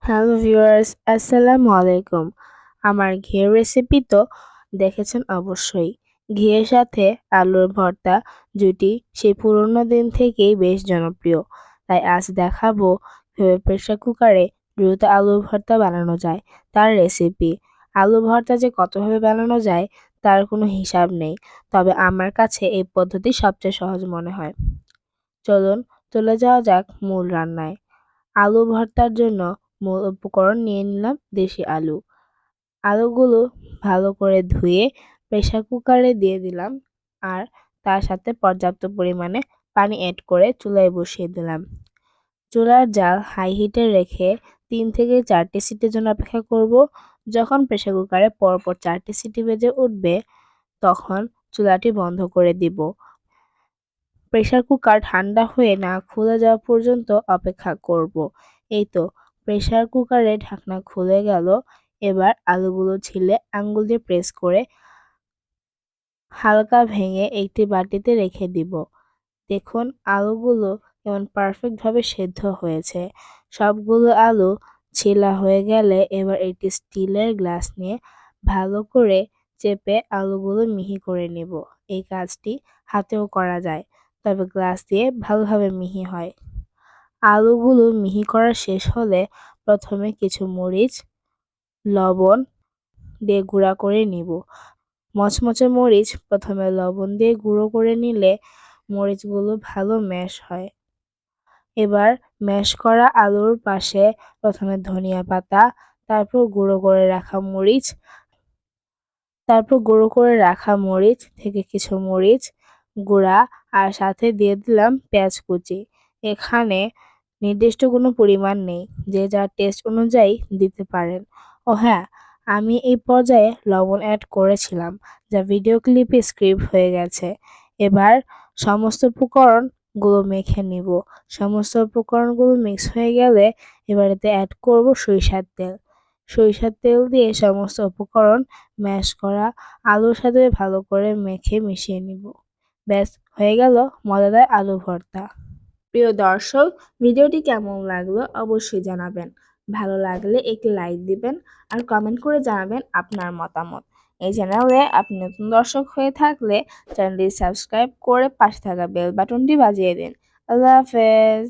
Hello viewers, আসসালামু আলাইকুম। আমার ঘিয়ের রেসিপি তো দেখেছেন অবশ্যই। ঘিয়ের সাথে আলুর ভর্তা জুটি সেই পুরোনো দিন থেকেই বেশ জনপ্রিয়। তাই আজ দেখাবো কিভাবে প্রেসার কুকারে দ্রুত আলুর ভর্তা বানানো যায় তার রেসিপি। আলু ভর্তা যে কতভাবে বানানো যায় তার কোনো হিসাব নেই, তবে আমার কাছে এই পদ্ধতি সবচেয়ে সহজ মনে হয়। চলুন চলে যাওয়া যাক মূল রান্নায়। আলু ভর্তার জন্য মূল উপকরণ নিয়ে নিলাম দেশি আলু। আলুগুলো ভালো করে ধুয়ে প্রেসার কুকারে দিয়ে দিলাম আর তার সাথে পর্যাপ্ত পরিমাণে পানি এড করে চুলায় বসিয়ে দিলাম। চুলার জাল হাই হিটে রেখে ৩ থেকে ৪টি সিটির জন্য অপেক্ষা করব। যখন প্রেসার কুকারে পরপর ৪টি সিটি বেজে উঠবে তখন চুলাটি বন্ধ করে দিব। প্রেসার কুকার ঠান্ডা হয়ে না খুলে যাওয়া পর্যন্ত অপেক্ষা করব। এই তো প্রেসার কুকারের ঢাকনা খুলে গেল। এবার আলুগুলো ছিলে আঙ্গুল দিয়ে প্রেস করে হালকা ভেঙে একটি বাটিতে রেখে দিব। দেখুন আলুগুলো কেমন পারফেক্টভাবে সেদ্ধ হয়েছে। সবগুলো আলু ছিলা হয়ে গেলে এবার একটি স্টিলের গ্লাস নিয়ে ভালো করে চেপে আলুগুলো মিহি করে নেব। এই কাজটি হাতেও করা যায়, তবে গ্লাস দিয়ে ভালোভাবে মিহি হয়। আলুগুলো মিহি করা শেষ হলে প্রথমে কিছু মরিচ, লবণ দিয়ে গুঁড়া করে নিব। মচমচে মরিচ প্রথমে লবণ দিয়ে গুঁড়ো করে নিলে মরিচগুলো ভালো ম্যাশ হয়। এবার ম্যাশ করা আলুর পাশে প্রথমে ধনিয়া পাতা, তারপর গুঁড়ো করে রাখা মরিচ থেকে কিছু মরিচ গুঁড়া আর সাথে দিয়ে দিলাম পেঁয়াজ কুচি। এখানে নির্দিষ্ট কোনো পরিমাণ নেই, যে যার টেস্ট অনুযায়ী দিতে পারেন। ও হ্যাঁ, আমি এই পর্যায়ে লবণ অ্যাড করেছিলাম, যা ভিডিও ক্লিপে স্কিপ হয়ে গেছে। এবার সমস্ত উপকরণগুলো মেখে নিব। সমস্ত উপকরণগুলো মিক্স হয়ে গেলে এবার এতে অ্যাড করব সরিষার তেল। সরিষার তেল দিয়ে সমস্ত উপকরণ ম্যাশ করা আলুর সাথে ভালো করে মেখে মিশিয়ে নিব। ব্যাস হয়ে গেল মজাদার আলু ভর্তা। প্রিয় দর্শক, ভিডিওটি কেমন লাগলো অবশ্যই জানাবেন। ভালো লাগলে একটি লাইক দিবেন আর কমেন্ট করে জানাবেন আপনার মতামত। এই চ্যানেলে আপনি নতুন দর্শক হয়ে থাকলে চ্যানেলটি সাবস্ক্রাইব করে পাশে থাকা বেল বাটনটি বাজিয়ে দিন। আল্লাহ হাফেজ।